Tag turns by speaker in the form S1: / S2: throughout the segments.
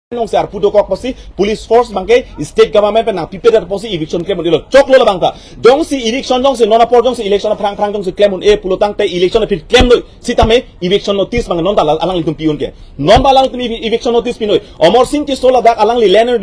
S1: nong sar pudo kok posi police force bangke state government pe nang pipe dar posi eviction claim dilo chok lo bangka dong si eviction dong si nona por dong si election prang prang dong si claim un e pulotang te election pit claim lo sitame eviction notice bang non dal alang litum piun ke non balang tum eviction notice pinoi omor sing ti sola dak alang li land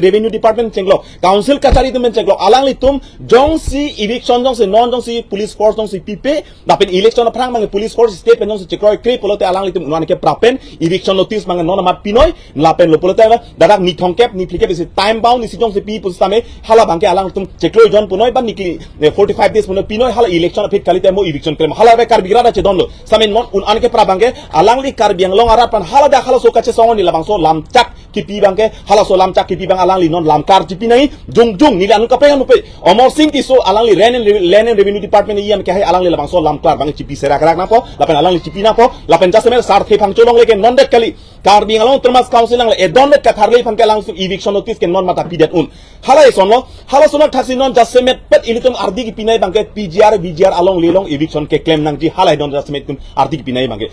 S1: revenue department chenglo council kachari tum chenglo alang litum dong si eviction dong si non dong si police force dong si pipe dapen election prang bang police force state pen dong si chekroi kre pulote alang litum unan ke prapen eviction notice bang non mat pinoi lapen lo polota dadak ni thongkep ni plikep is time bound ni sijong se pi pusame hala bangke alang tum cheklo jon punoi ban nikli 45 days punoi pinoi hala election fit kali temo eviction claim hala be kar bigrada che donlo samen mon un anke pra bangke alang li kar biang long ara pan hala da hala so kache songon ni labang so lam chak ki pi bangke hala so lam chak ki pi bang alang li non lam kar ti pi nai jung jung ni anu kapre anu pe omor sing ti so alang li land and revenue department iam ke hai alang li labang so lam kar bang chipi serak rak na po lapen alang li chipi na po lapen jasmer sar the phang cholong leke non det kali kar biang long termas council lang e don det ka tharlei phang ke lang su eviction notice ke non mata pidet un hala sonlo hala sonok thasi non jasmet pet ilitum ardi ki pinai bangke pgr bgr along lelong eviction ke claim nang ji hala don jasmet kun ardi ki pinai bangke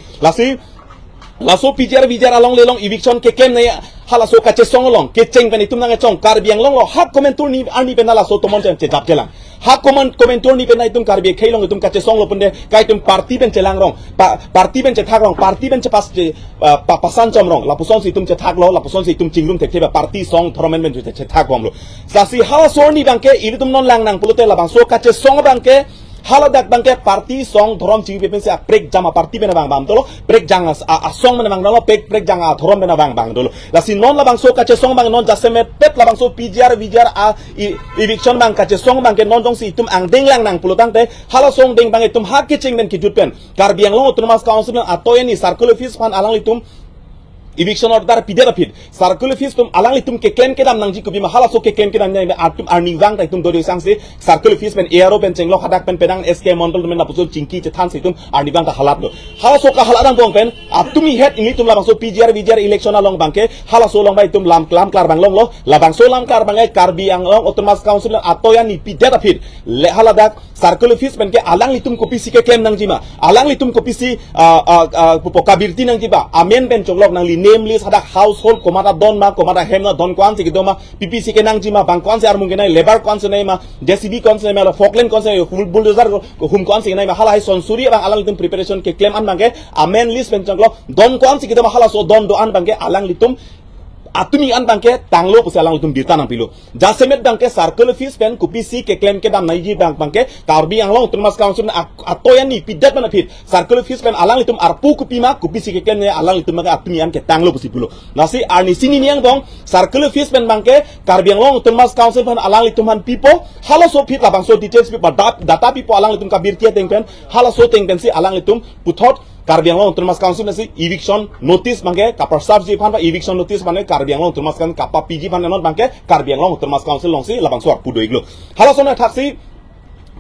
S1: laso pgr bgr along lelong eviction ke claim nai hala so kache songlong ke cheng pen itum nang chong kar biang long lo hak komentur ni ani penala so tomon chen che jap chelang hak komentur ni penai tum kar bi khailong itum kache songlo punde kai tum party ben chelang rong party ben che thak rong party ben che pas che pasan chom rong lapuson si tum che thak lo lapuson si tum chingrum tek theba party song thromen ben che thak bom lo sasi hala so ni bangke ilitum non lang nang pulote labang so kache song bangke hala dak bangke party song thorom ching pe se prek jama party bena bang bam tolo prek jang a song bena bang dolo prek jang a thorom bena bang bang dolo lasi non labang so kache song bang non jaseme pet labang so pgr vgr a eviction bang kache song bang ke non dong si tum ang ding lang nang pulutang te hala song ding bang tum hak ke ching den ki jutpen kar biang long autonomous council atoyeni circular fees fan alang litum eviction order pidera pid circular fees tum alang litum ke claim ke dam nang ji ko bima hala so ke claim ke dam nai atum earning wang tai tum do sang se circular fees pen aero pen chenglo khadak pen pedang sk mondol men na pusul chingki che than se tum earning wang ta halat do hala so ka halat bong pen atumi het ini tum labang so pgr vgr election along bangke hala so long bai tum lam klar bang long lo labang so lam klar bang ai karbi ang long autonomous council atoya ni pidera pid le hala dak circular fees pen ke alang litum ko pc ke claim nang jima alang litum ko pc kabirti nang jiba amen pen chonglok nang li name list hadak household komada don ma komada hemna don kwan se gidoma ppc ke nang jima bang kwan se armung ke nai labor kwan se nai ma jcb kwan se nai ma falkland kwan se bulldozer hum kwan se nai ma hala hai sonsuri bang alang litum preparation ke claim an bangke amen list pen chonglok don kwan se gidoma hala so don do an bangke alang litum atumi an bangke tanglo puse alang litum birta nang pilo jasemet bangke circular fees pen kupisi ke claim ke dam naiji bang bangke karbi ang long termas council atoyan ni pidat mana pit circular fees pen alang litum arpu kupima kupisi ke claim ne alang litum bangke atumi an ke tanglo pusi pilo nasi arni sini niang bong circular fees pen bangke karbi ang long termas council pen alang litum han pipo hala so pit labang so details pipo data pipo alang litum kabirtia teng pen hala so teng pen si alang litum puthot karbiang long termas council nasi eviction notice bangke kapar subji phan ba eviction notice bane karbiang long termas kan kapa pg phan non bangke karbiang long termas council long si labang suar pudo iglo hala sona thaksi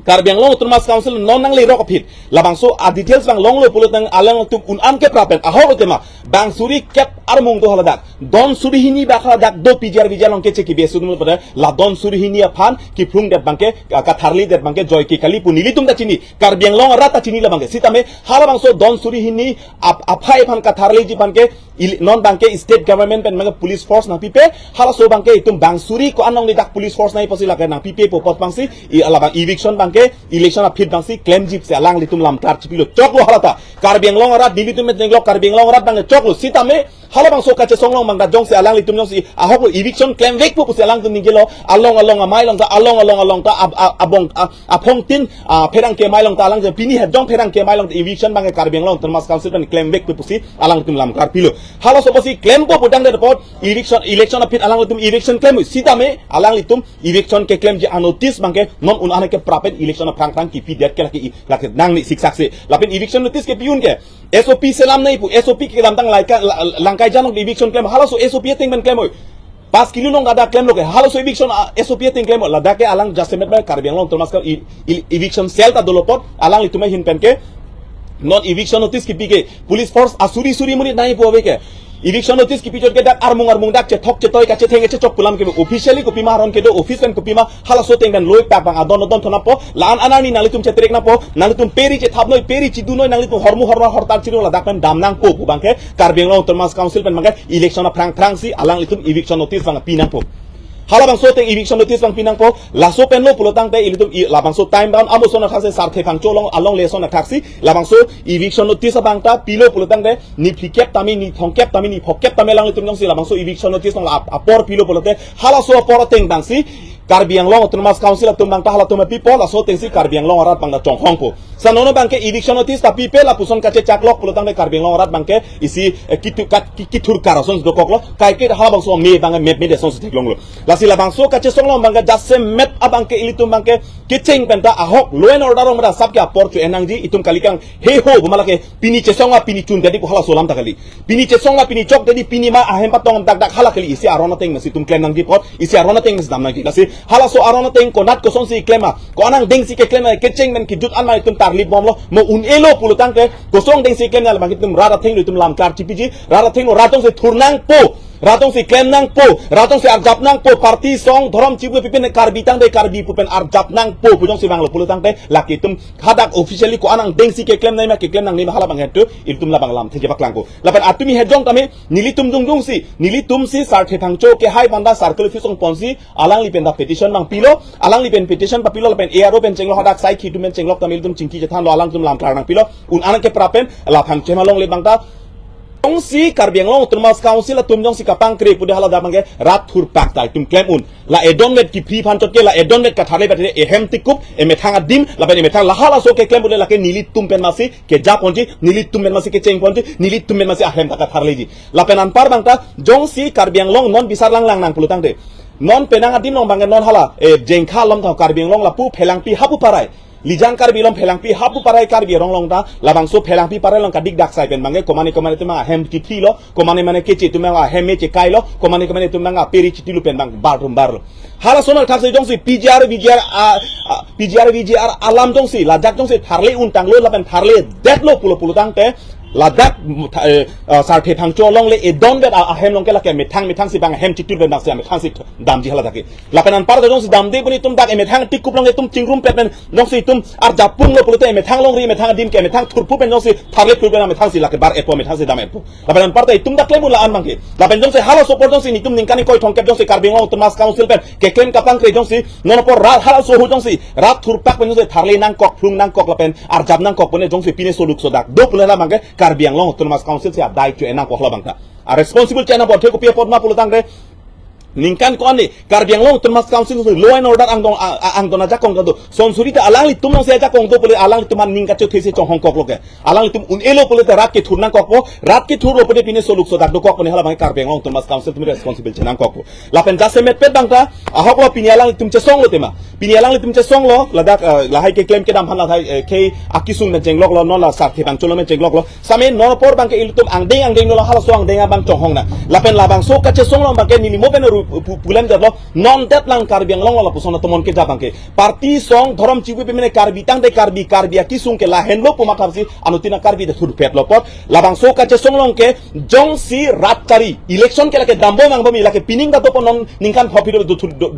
S1: karbiang long termas council non nang le rok phit labang so a details bang long lo pulut nang alang tum un am ke prapen a ho tema bang suri kep armung do haladak don suri hini ba haladak do pgr vijal long ke cheki besu dum pada la don suri hini phan ki phung det bangke ka tharli det bangke joy ki kali punili tum da chini karbiang long rata chini la bangke sitame hala bang so don suri hini aphai phan ka tharli ji bangke non bangke state government pen manga police force na pipe hala so bangke itum bang suri ko anong ni dak police force nai posi la na pipe po pot bangsi ala bang eviction bangke election of fit bangsi claim jip se alang litum lam klar chipilo choklo halata karbiang long rat dilitum met nglok karbiang long rat bang choklo sitame hala bang so kache songlong bang da jong se alang litum jong si ahok eviction claim vek po se alang tum ningelo along amai long ta along ta abong apong tin pherang ke mai long ta alang je pini het jong pherang ke mai long eviction bang karbiang long termas council ban claim vek po si alang litum lam klar pilo hala so posi claim po pudang de report election of fit alang litum eviction claim sitame alang litum eviction ke claim je notice bangke non un anake prapen election of prang ki pi det ke laki nang ni siksak se lapin eviction notice ke piun ke sop selam nai pu sop ke dam tang langkai janong eviction claim hala so sop ting ben claim oi 5 kilo nong ada claim lo ke hala so eviction sop ting claim la da ke alang jasemet ba karbiang long termas ka eviction sel ta dolopot alang litume hin pen ke non eviction notice ki pike police force asuri suri muni nai po ke eviction notice ki pijot ke dak armung dak che thok che toy ka che thenge che chok pulam ke officially ko pima ron ke do office pen ko pima hala so teng dan loi pak bang adon thona po lan anani nali tum che trek na po nali tum peri che thap noi peri chi du noi nali tum hormu hortar chi la dak pen dam nang po bang ke Karbiang Long Termas Council pen mangke election na prang si alang litum eviction notice bang pinang po hala bang so teng eviction notice bang pinang po la so pen lo pulotang te ilitum la bang so time bound amo so na khase sar the phang cholong along le so na taxi la bang so eviction notice bang ta pilo pulotang te ni phikep tami ni thongkep tami ni phokep tami lang litum jong si la bang so eviction notice long apor pilo pulote hala so apor teng bang si Karbiang Long Termas Council at tumbang tahala tuma people la so teng si Karbiang Long arat bang na chong hong po sa nono bang ke eviction notice ta people la puson kache chaklok pulotang te Karbiang Long arat bang ke isi kitur karason do koklo kai ke hala bang so me bang me de son si teklong lo la si la bang so kache song long bang jasse met abang ke ilitum bang ke kitching penta ahok law and order ong sab ke apor chu enang ji itum kalikang he ho bumala ke pini che songa pini chun dedi ko hala solam takali pini che songa pini chok dedi pini ma ahem patong dak hala kali isi arona teng masi tum klenang di pot isi arona teng mas dam nagi la si hala so arona teng ko nat ko son si klema ko anang deng si ke klema kitching men ki jut an ma itum tarlip bom lo mo un elo pulutang ke ko song deng si klema la bang itum rara teng itum lam kar chipiji rara teng no ratong se thurnang po ratong si klem nang po ratong si arjap nang po parti song thorom chibu pipen karbi tang de karbi pupen arjap nang po pujong si bang lo pulutang te laki tum hadak officially ko anang deng si ke klem nai ma ke klem nang ni hala bang hetu itum la bang lam thege baklang ko lapan atumi hejong tame nilitum jong si sar the thangcho ke hai banda circle office ponsi alang lipen da petition mang pilo alang lipen petition pa pilo lapen aro pen chenglo hadak sai khitu men chenglok tamil tum chingki je than lo alang tum lam klar nang pilo un anang ke prapen la phang chema long le bang ta Jong si Karbiang Long Termas Council la tum jong si kapang kre pude hala damang ke rat thur pak tai tum claim un la edon met ki pri phan chot ke la edon met ka thale bate ehem tikup emethang adim la ben emethang la hala so ke claim pude la ke nilit tum pen masi ke ja ponji nilit tum pen masi ke cheng ponji nilit tum pen masi ahem ta ka tharle ji la pen an par bang ta jong si Karbiang Long non bisar lang nang pulutang de non penang adim long bang non hala jengkha lom tha Karbiang Long la pu phelang pi hapu parai Lijang karbi lom phelang pi hapu parai karbi rong long ta labang so phelang pi parai long kadik dak sai pen mange komane tu ma hem ti lo komane mane kechi tu ma hem me che kai lo komane tu ma peri chi lu pen bang barum bar hala sonal thak se jong si PGR alam jong si lajak jong si tharle un tang lo la pen tharle det lo pulo tang te ladak sar the phang cho long le e don bet a hem long ke la ke methang si bang hem chitur ben dak se methang si dam ji hala dake lapenan par jong si dam de buni tum dak e methang tikup long le tum chingrum pet ben jong si tum ar japung lo pulute e methang long ri methang dim ke methang thurpu ben jong si tharle thur ben methang si la ke bar epo methang si dam epo lapenan par tum dak lemul la an mang ke lapen jong si hala support jong si ni tum ningkani koi thongkep jong si Karbiang Long Termas Council pen ke klem kapang kre jong si non por ral hala so hu jong si rat thurpak ben jong si tharle nang kok phlung nang kok lapen ar jap nang kok bune jong si pine soluk so dak do pulela mang ke Karbiang Long Termas Council siap dai cu enang ko hla bangta a responsible chana bot ko pia pot ma pulutang re ningkan ko ani Karbiang Long Termas Council law and order ang don aja kong do son surita alang li tum se aja kong do pule alang li tuman ningka chu these chong hong kok loke alang li tum un elo pule rat ke thurna kok po rat ke thur opode pine soluk so dak do kok pone hala bang Karbiang Long Termas Council tum responsible chana kok po lapen jase met pet bangta ahok lo pini alang li tum che song lo tema pini alang li tum che song lo ladak la hai ke claim ke dam han la thai ke akisung men jenglok lo non la sar ke bang cholo men jenglok lo same non por bang ke ilutum ang deng lo hala so ang deng bang chong hong na lapen la bang so ka che song lo bang ke ni mo ben pulen jadlo non det lang Karbiang Long la pusona tomon ke jabang ke parti song thorom chibu pe mene karbi tang de karbi akisung ke la henlo puma kapsi anutina karbi de thud pet lo pot labang so ka che song long ke jong si rat tari election ke la ke dambo mang bomi la ke pining da to non ningkan phopiro do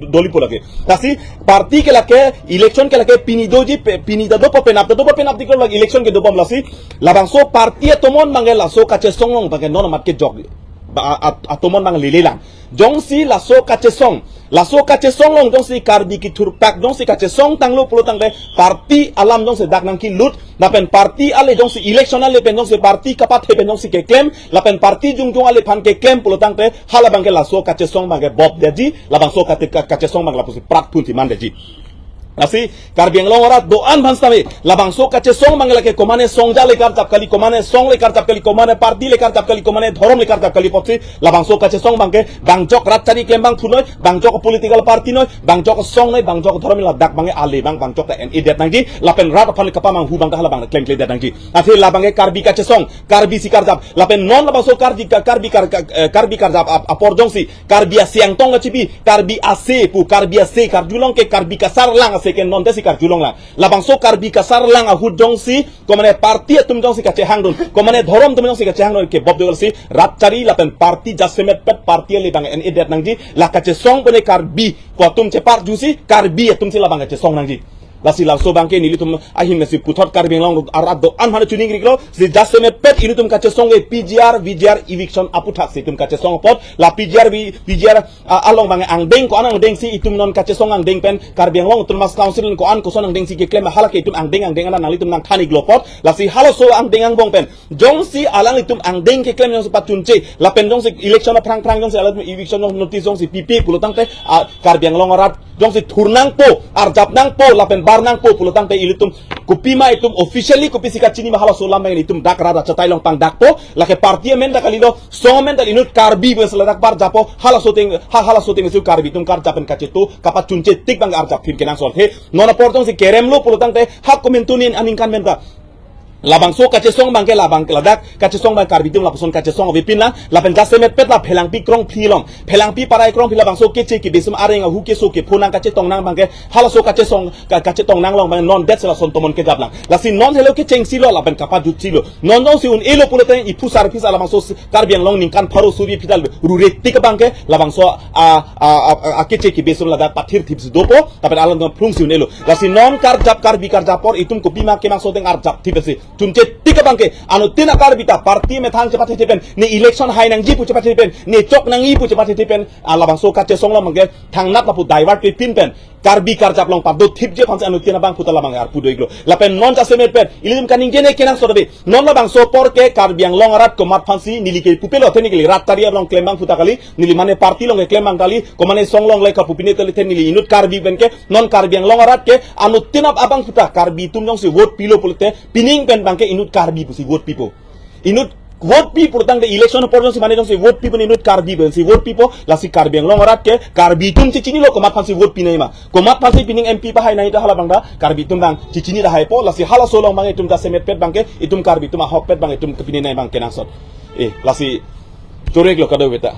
S1: doli pola ke tasi parti ke la ke election ke la ke pini doji pini da do penap dikol la election ke do bom lasi labang so parti tomon mangela so ka che song long bang ke non mat ke jog atomon mang lilelang jong si la so kache song long jong si karbi ki thurpak jong si kache song tanglo pulo tangre parti alam jong si dak nang ki lut lapen parti ale jong si election ale pen jong si parti kapat he pen jong si ke claim lapen parti jung ale phan ke claim pulo tangre hala bang ke la so kache song bang ke bob deji labang so kache song bang la pusi prat punti man deji Nasi Karbiang Long orat doan bhanstame labang so kache song mangala ke komane songja lekar tapkali komane song lekar tapkali komane parti lekar tapkali komane thorom lekar tapkali potsi labang so kache song bangke bangjok ratchari klembang thunoi bangjok political party noi bangjok song noi bangjok thorom la dak bange ale bangjok ta en idet nangji lapen rat phal kapamang hu bangka hala bang klem kle det nangji athi labange karbi kache song karbi sikar jap lapen non labang so karbi kar jap apor jongsi karbi siang tong chipi karbi ase pu karbi ase karjulong ke karbi kasar lang second non desi kar julong lang labang so karbi kasar lang ahud jong si komane party tum jong si ka chehang dun komane dhorom tum jong si ka chehang dun ke bob dol si ratchari lapen party jasemet pet party le bang en edet nang ji la ka che song bone karbi ko tum che par jusi karbi tum si labang ka che song nang ji lasi laso bangke nili tum ahim nasi puthot karbeng long arat do an hana tuning riklo si jasemet pet ini tum kache song e PGR VGR eviction aputhak si tum kache song pot la PGR VGR along bang ang deng ko anang deng si itum non kache song ang deng pen karbeng long tum mas council ko an ko son ang deng si ke claim halak itum ang deng ana nali tum nang thani glopot lasi halo so ang deng ang bong pen jong si alang itum ang deng ke claim jong pat chunche la pen jong si election prang jong si alat eviction jong notice jong si PP pulutang te karbeng long arat jong si thurnang po arjap nang po la pen nang po pulutang te ilitum kupima itum officially kupi sikat chini mahala solam bang itum dak rada chatai long pang dak po lake party men dakalindo song men dal inut karbi bes la dak bar japo hala soting su karbi tum kar japen kachitu kapat chunche tik bang arjap phim kenang sol he nona portong si keremlo pulutang te hak komentunin aningkan men ka labang so kache song bangke labang ladak kache song bang karbi tum lapuson kache song vipin lang lapen jasemet pet la phelang pi krong philong phelang pi parai krong phila bang so keche ki besum areng hu ke so ke phunang kache tong nang bangke hala so kache song kache tong nang long bang non det sela son tomon ke jablang la si non helo ke cheng silo lapen kapat ju silo non jong si un elo puloten ipu sar pisa labang so karbi long ning kan pharo subi pidal rure tik bangke labang so a keche ki besum ladak pathir tips dopo tapen alam dong phung si un elo la si non kar japor itum ko bima ke mang so teng ar jap tipesi chunche tika bangke anu tina karbita party me thang chepati tipen ni election hai nang ji pu chepati tipen ni chok nang i pu chepati tipen alabang so kache song lam ge thang nat lapu divert pi pin pen karbi kar jap long pa do thip je khon anu tina bang putala bang ar pu doiglo lapen non jasemet pen ilim kaning jene kenang so dobe non labang so por ke karbiang long arat ko mat phansi nili ke pupelo technically rat taria long claim bang putakali nili mane party long ge claim bang kali ko mane song long le ka pupine tele ten nili inut karbi ben ke non karbiang long arat ke anu tina abang puta karbi tum jong si vote pilo pulte pining pen bangke inut karbi si vote people inut vote people tang de election porjon si mane jong si vote people inut karbi ben si vote people la si karbi long arat ke karbi tum cicini lo ko mat phansi vote pinai ma ko mat phansi pining MP pa hai nai ta hala bangda karbi tum bang cicini da hai po la si hala solong bang itum da semet pet bangke itum karbi tum hok pet bang itum kepine nai bang kenang sot la si torek lo kado beta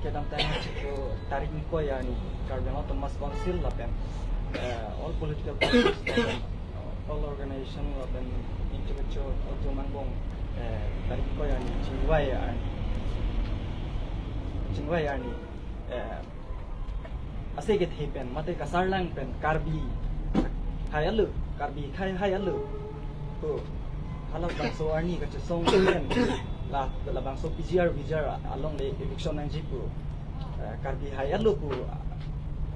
S2: kedam tanya tarik ko yani karbi lo mas council la pen all political parties all organization and intellectual mangbong dari ko yani jingwai yani aseget hepen mate kasarlang pen karbi hayalu karbi hayalu to halau bangso arni ka song pen la bangso PGR along the eviction nang jipu karbi hayalu ku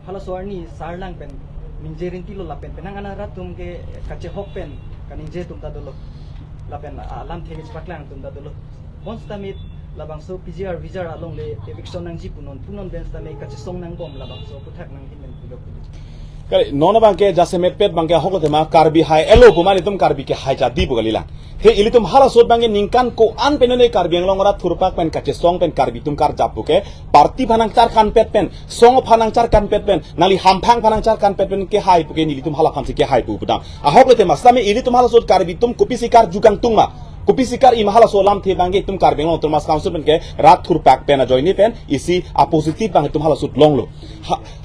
S2: halau so arni sarlang pen minjerin tilo lapen penangan ratum ke kache hokpen kaninje tum dolo lapen alam thege paklang tum dolo once tamit labang so PGR along le eviction nang jipunon punon bench tamit kache song nang bom labang so puthak nang himen pulo
S1: kali nona bangke jasemet pet bangke hoklo tema karbi hai elo pumani tum karbi ke hai jadi bugalila he ilitum hala sot bangke ningkan ko an penone karbi ang longora thurpak pen kache song pen karbi tum kar japuke party phanang char kan pet pen song phanang char kan pet pen nali hamphang phanang char kan pet pen ke hai puke nilitum hala phansi ke hai pu budang a hoklo tema sami ilitum hala sot karbi tum kopi sikar jugang tungma kopi sikar i mahala solam the bangke tum karbeng long tum mas council pen ke rat thur pak pen a joini pen isi a positive bang tum hala sut long lo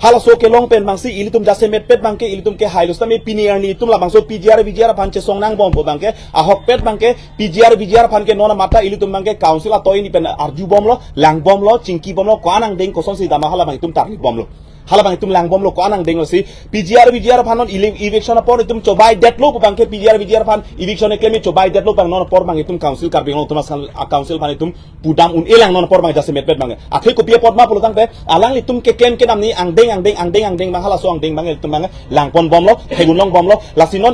S1: hala so ke long pen bangsi ilitum jasemet pet bangke ilitum ke hailus tami piniar ni tum la bangso PGR panche song nang bom bangke a hok pet bangke PGR panke nona mata ilitum bangke council a toy ni pen arju bom lo lang bom lo chingki bom lo ko anang deng ko son si dama hala bang tum tarni bom lo hala bang itum lang bom lo ko anang deng lo si PGR panon eviction apor itum cobai det lo bangke PGR pan eviction e claim cobai det lo bang non por bang itum council karbeng lo tumas council pan itum pudam un elang non por bang jasemet pet bang akhe ko pia pot ma pulutang pe alang itum ke claim ke nam ni ang deng bang hala so ang deng bang itum bang lang pon bom lo hegun long bom lo lasinon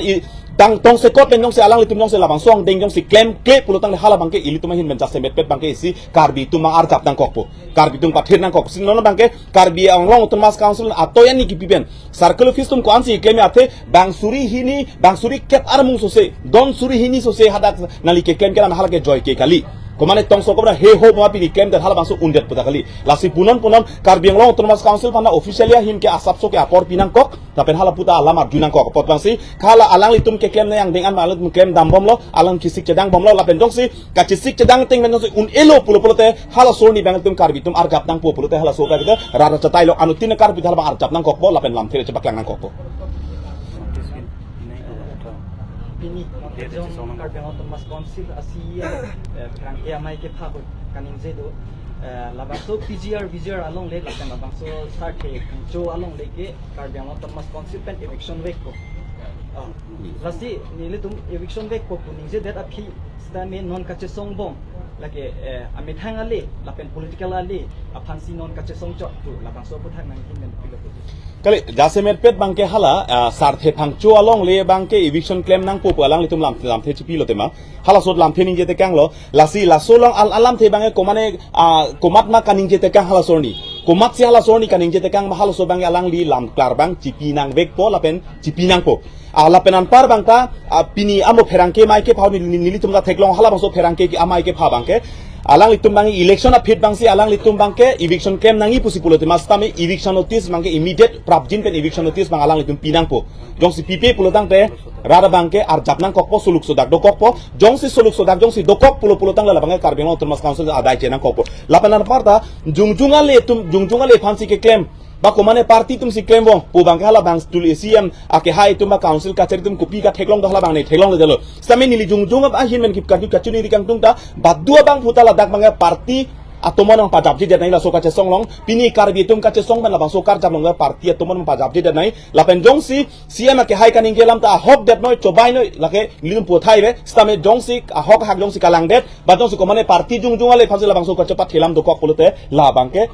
S1: tang tong se kot pen jong se alang litum jong se labang song deng jong si claim ke pulutang hala bangke ilitum hin ben jasemet pet bangke isi karbi tum ar jap tang kokpo karbi tum pathir nang kok sin non bangke karbi ang long tumas council atoyan ni kipiben circle office tum ko ansi claim athe bang suri ket armung so se don suri hini so se hadak nali ke claim ke na hala ke joy ke kali komane tongso kobra he ho ma pini claim that hala bangso undet puta kali lasi punon Karbi Anglong autonomous council pana officially him ke asap so ke apor pinang kok tapen hala puta alamar junang kok pot bangsi khala alang litum ke claim na yang dengan malut claim dam bom lo alang kisik cedang bom lo lapen dongsi ka kisik cedang ting men un elo pulo te hala sorni bang tum Karbi tum argap nang pulo te hala so ka te rara chatai lo anu tin Karbi hala bang argap nang kok bo lapen lam thire cepak lang nang kok bo
S2: Pini jong Karbi Anglong autonomous council asia perang mai ke pha kaning jedo labangso PGR along le lakan labangso start ke jo along le ke Karbi Anglong autonomous council pen eviction week ko lasi nile tum eviction week ko puning je that aphi stame non kache song bom lake amit hang ale lapen political ale aphansi non kache song chot tu labangso puthang nang hin men pilo
S1: kali jasemet pet bangke hala sarthe phangcho along le bangke eviction claim nang popo alang litum lam the chipi lo tema hala sot lam the ning jete kang lo lasi la solong alam the bange komane komat ma kaning jete kang hala sorni komat si hala sorni kaning jete kang hala so bange alang li lam klar bang chipi nang vek po lapen chipi nang po lapenan par bangka pini amo pherangke mai ke phau ni litum da theklong hala bangso pherangke ki amai ke pha bangke alang litum bangi election a fit bangsi alang litum bangke eviction claim nangi pusi pulote mastame eviction notice bangke immediate prapjin pen eviction notice bang alang litum pinang po jong si pipe pulotang te rada bangke ar japnang kokpo suluk sodak do kokpo jong si suluk sodak jong si dokok pulotang la bangke Karbi Anglong autonomous council adai chenang kokpo lapanan parta jungjungal le phansi ke claim ba komane party tum si claim bong pu bangke hala bang stul ACM ake hai tum ba council ka cheri tum kopi ka theklong do hala bang nei theklong le jalo same nili jungjung ba hin men kip ka chuni rikang tung ta badua bang putala dak bangke party atomon ang pajab je nai la soka che songlong pini Karbi tum ka che song ban la bang sokar jablong ga party atomon pajab je nai la pen jong si CM ke hai kaning gelam ta hok det noi chobai noi lake nilum pu thai be stame jong si hok hak jong si kalang det ba jong si komane party jungjung ale phase la bang soka chepat thelam do kok polote la bangke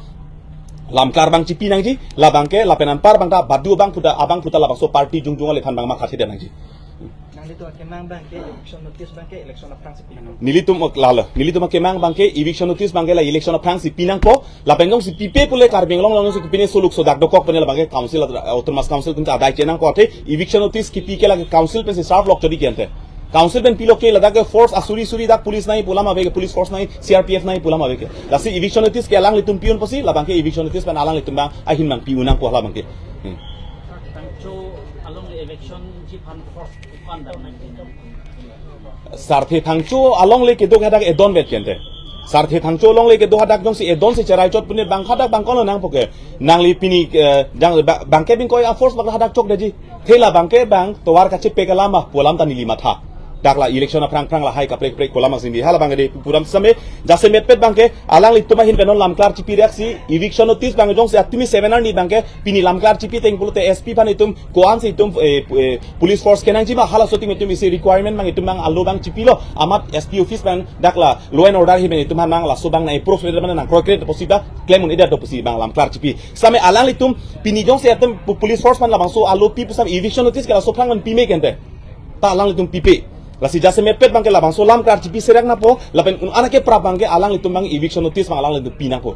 S1: lamkar bang cipi nangji labangke lapenan par bangta badu bang puta abang puta labang so party jungjung ale phan bang ma khasi den nangji
S2: nang to kemang bang ke election notice bang ke election of France pinang
S1: nilitum kemang bang ke eviction notice bang la election of France pinang po lapengong si pipe pule Karbi Anglong long si pine soluk so dak dokok pene labang ke council autonomous council tum adai chenang ko the eviction notice ki pike la council pe se serve lok chodi kente council ben pilo ke lada ke force asuri dak police nai pulam ave ke police force nai CRPF nai pulam ave ke lasi eviction notice ke alang litum piun posi labang ke eviction notice ban alang litum bang ahin bang piunang ko labang ke
S3: along the election ji fan force fan da
S1: sarthe thangcho along le ke do gadak edon bet kente sarthe thangcho along le ke do gadak jong si edon si cherai chot pune bang khadak bang kono nang poke nang li pini jang bang ke bin ko force bang hadak chok deji thela bang ke bang towar ka chipe kalama polam ta nili matha dakla election a prang la hai ka prek kolama sindi hala bang de puram same jase metpet bang ke alang li tuma hin benon lamklar chipi reaksi eviction notice bang jong se atimi 7 ni bang ke pini lamklar chipi teng pulote SP pan itum koan se itum police force kenang jima hala soti metum isi requirement bang itum bang allo bang chipi lo amat SP office bang dakla law and order hi ben itum bang la so bang na approve le bang nang croquet posida claim un ida do posi bang lamklar chipi same alang li tum pini jong se atum police force man la bang so allo pi pusam eviction notice kala so prang man pi me kente ta alang li tum pipe lasi jase mepet bangke labang so lam kar chipi serak na po lapen un anake pra bangke alang litum bang eviction notice bang alang litum pinang ko